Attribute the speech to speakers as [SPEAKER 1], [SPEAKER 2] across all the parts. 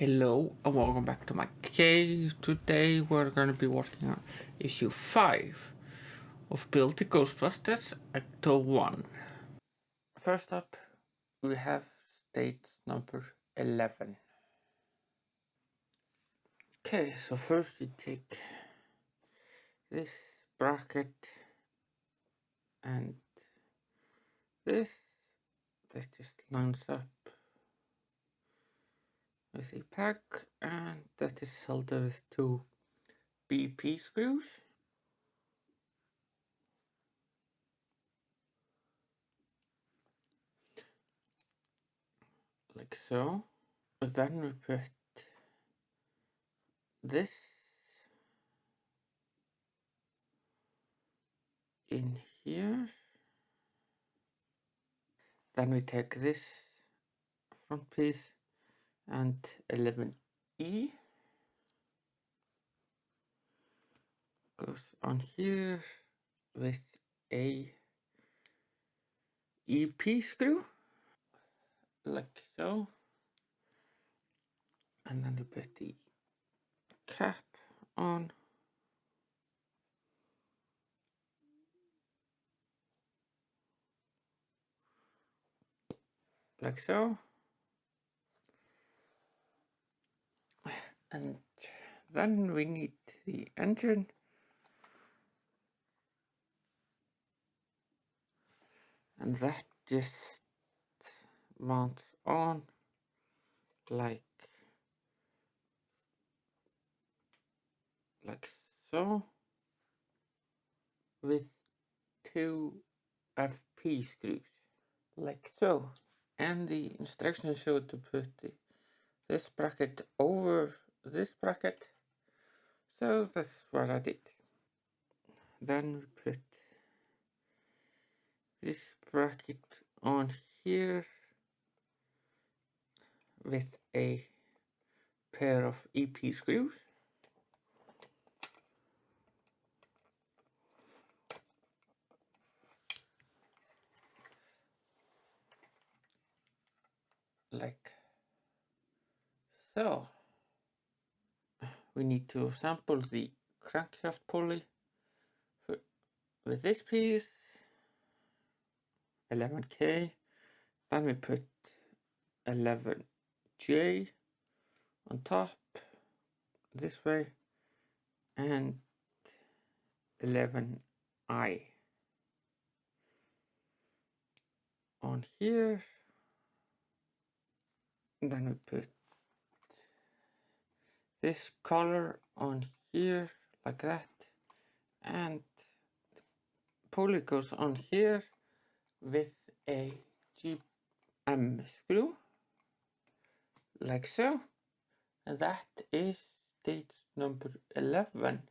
[SPEAKER 1] Hello and welcome back to my cave. Today we're going to be working on issue 5 of Build the Ghostbusters Ecto-1. First up we have stage number 11. Okay, so first we take this bracket and this that just lines up with a peg, and that is held with two BP screws. Like so. Then we put this in here. Then we take this front piece and 11E goes on here with a EP screw, like so. And then we put the cap on. Like so. And then we need the engine. And that just mounts on like so, with two FP screws, like so. And the instructions show to put this bracket over this bracket, so that's what I did. Then we put this bracket on here with a pair of EP screws. Like so. We need to assemble the crankshaft pulley with this piece, 11K. Then we put 11J on top this way, and 11I on here. And then we put this color on here like that, and the pulley goes on here with a GM screw, like so. And that is stage number 11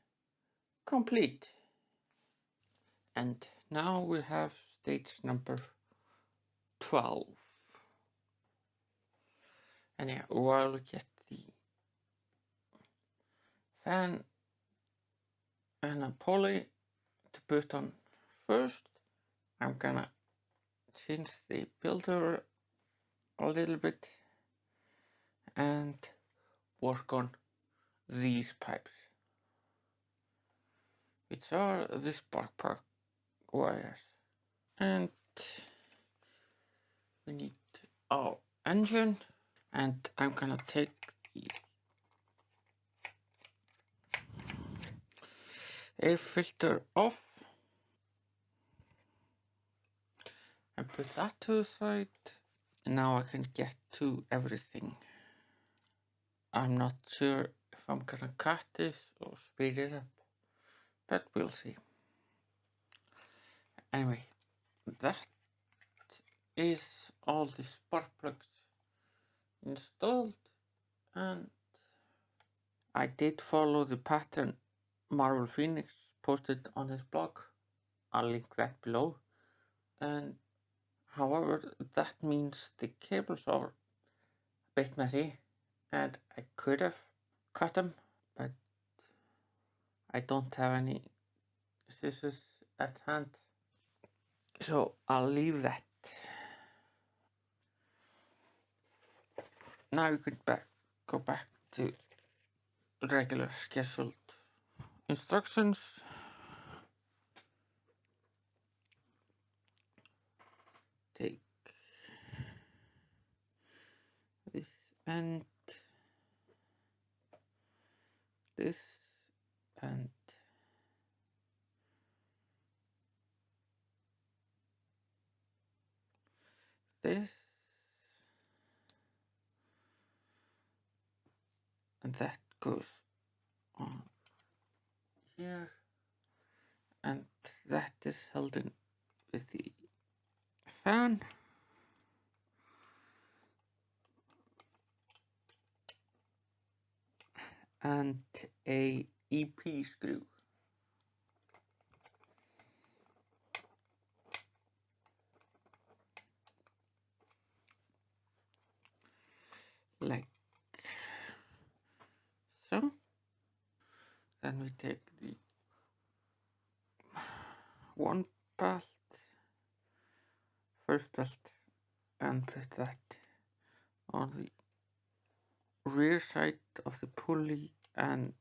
[SPEAKER 1] complete. And now we have stage number 12. And yeah, we'll get the fan and a pulley to put on first. I'm gonna change the builder a little bit and work on these pipes, which are the spark plug wires. And we need our engine, and I'm gonna take the air filter off and put that to the side. And now I can get to everything. I'm not sure if I'm gonna cut this or speed it up, but we'll see. Anyway, that is all the spark plugs installed, and I did follow the pattern Marvel Phoenix posted on his blog. I'll link that below. And however, that means the cables are a bit messy, and I could have cut them, but I don't have any scissors at hand, so I'll leave that. Now we get back go back to regular scheduled instructions. Take this and this and this, and that goes on here, and that is held in with the fan. And a EP screw. Like so. Then we take the one belt, first belt, and put that on the rear side of the pulley and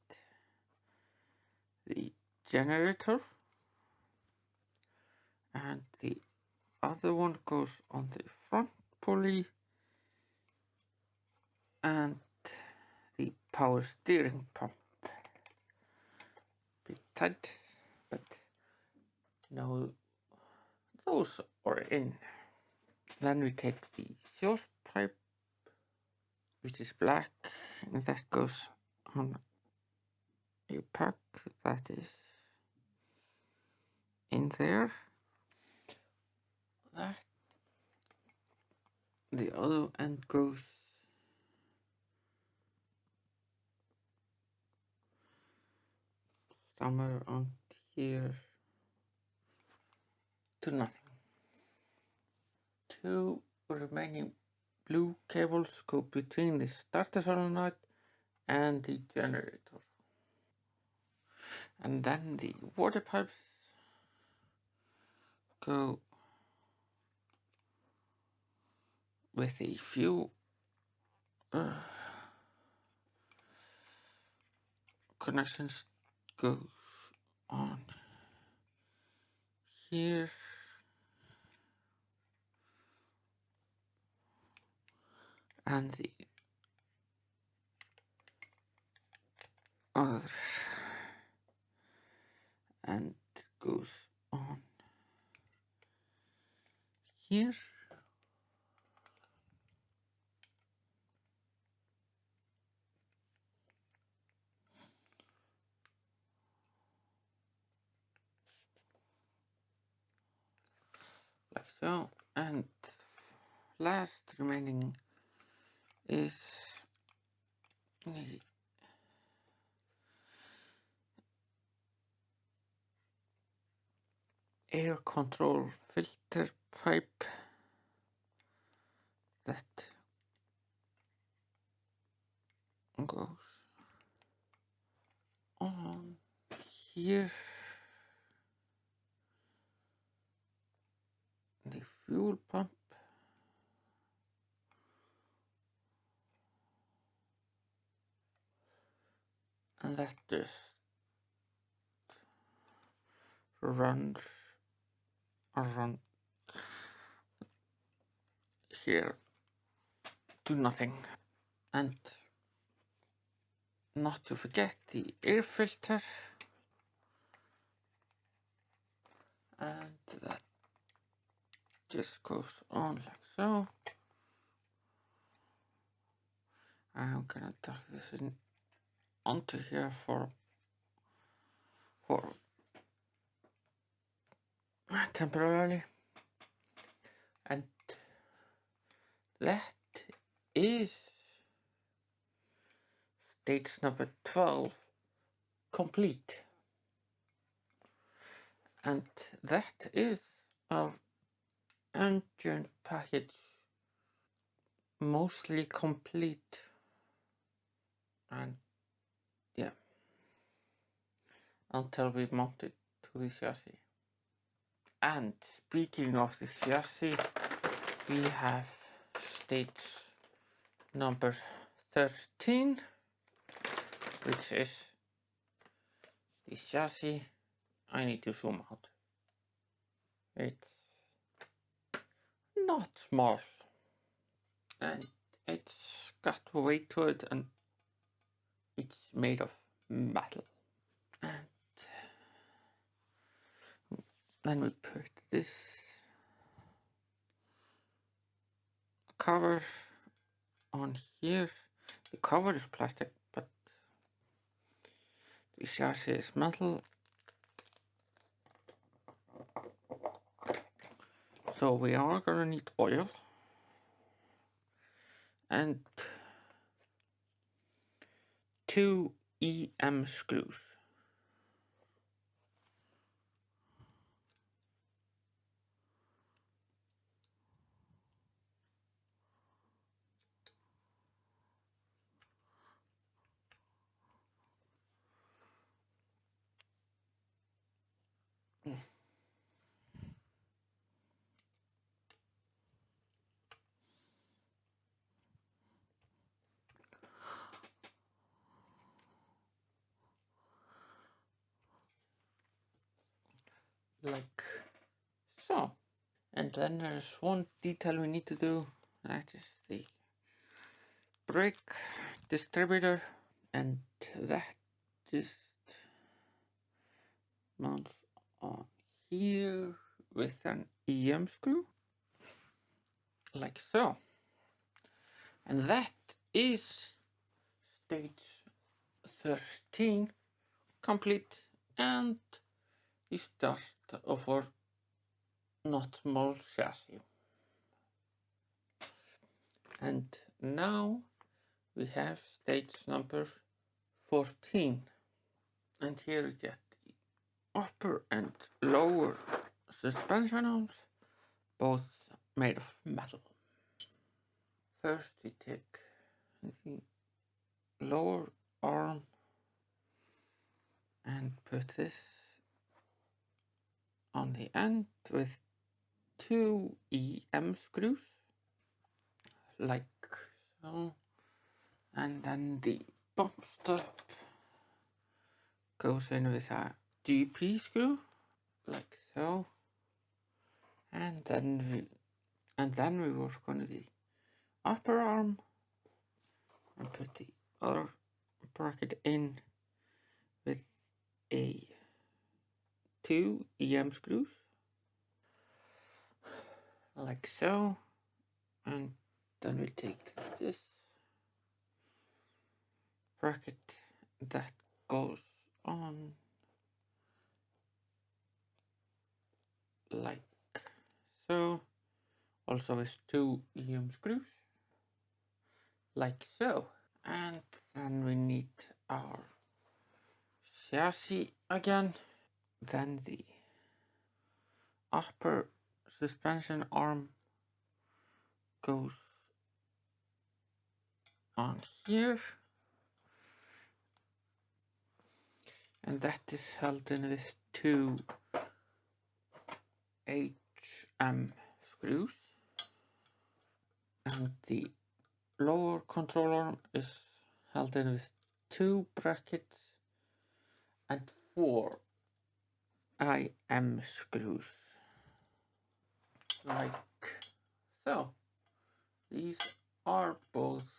[SPEAKER 1] the generator, and the other one goes on the front pulley and the power steering pump. Bit tight, but now those are in. Then we take the exhaust pipe, which is black, and that goes on a pack that is in there. That the other end goes somewhere on here to nothing. Two remaining blue cables go between the starter solenoid and the generator. And then the water pipes go with a few connections goes on here and the other and goes on here. Like so, and last remaining is the air control filter pipe that goes on here. The fuel pump and that just runs around here to nothing. And not to forget the air filter, and that just goes on like so. I'm gonna tuck this in onto here for temporarily, and that is stage number 12 complete. And that is our engine package mostly complete. And yeah, until we mount it to the chassis. And speaking of the chassis, we have stage number 13, which is the chassis. I need to zoom out. It's not small, and it's got weight to it, and it's made of metal. And then we put this cover on here. The cover is plastic, but the chassis is metal. So we are gonna need oil and 2 EM screws. Like so. And then there's one detail we need to do. That is the brake distributor, and that just mounts on here with an EM screw, like so. And that is stage 13 complete, and the start of our not small chassis. And now we have stage number 14, and here we get the upper and lower suspension arms, both made of metal. First we take the lower arm and put this on the end with 2 EM screws, like so. And then the bump stop goes in with a GP screw, like so. And then we work on the upper arm and put the other bracket in with a 2 EM screws, like so. And then we take this bracket that goes on like so, also with 2 EM screws, like so. And then we need our chassis again. Then the upper suspension arm goes on here, and that is held in with 2 HM screws. And the lower control arm is held in with 2 brackets and 4 IM screws, like so. These are both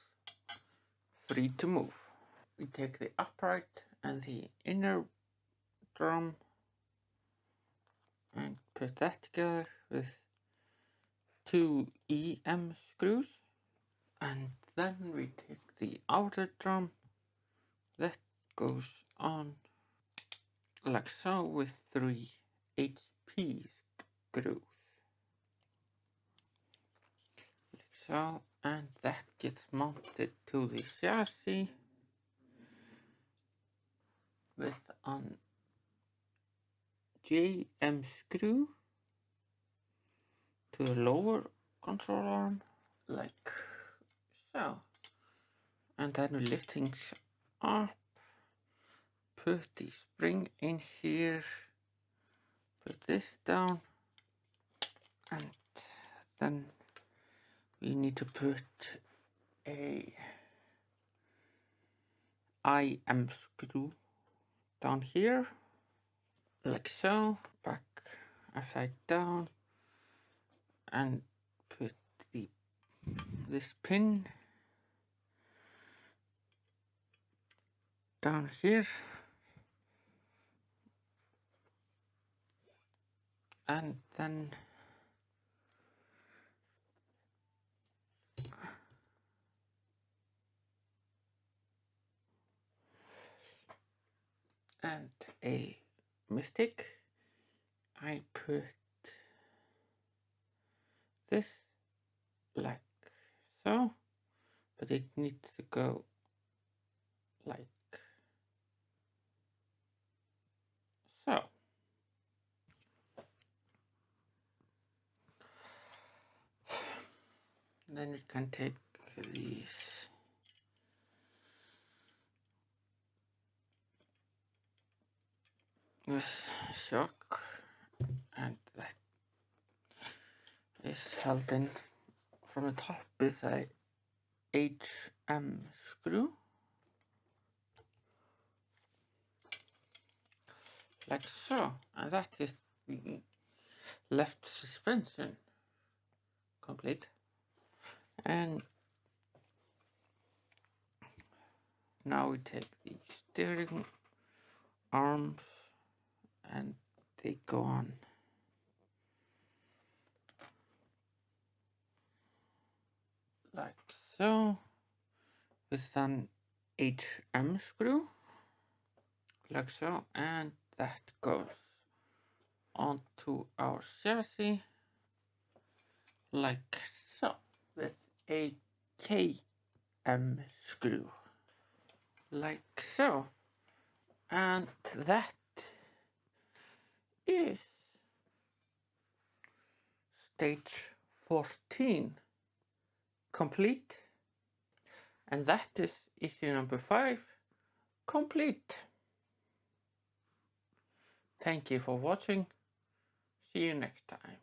[SPEAKER 1] free to move. We take the upright and the inner drum and put that together with 2 EM screws, and then we take the outer drum that goes on like so with 3 HP screws, like so, and that gets mounted to the chassis with an JM screw to the lower control arm, like so. And then we lift things up, put the spring in here, put this down, and then we need to put a IM screw down here, like so, back upside down, and put this pin down here, and then a mistake, I put this like so, but it needs to go like so. Then we can take these this shock, and that is held in from the top with a HM screw, like so, and that is the left suspension complete. And now we take the steering arms and they go on like so with an HM screw, like so, and that goes onto our chassis like so with a KM screw, like so, and that is stage 14 complete, and that is issue number 5 complete. Thank you for watching. See you next time.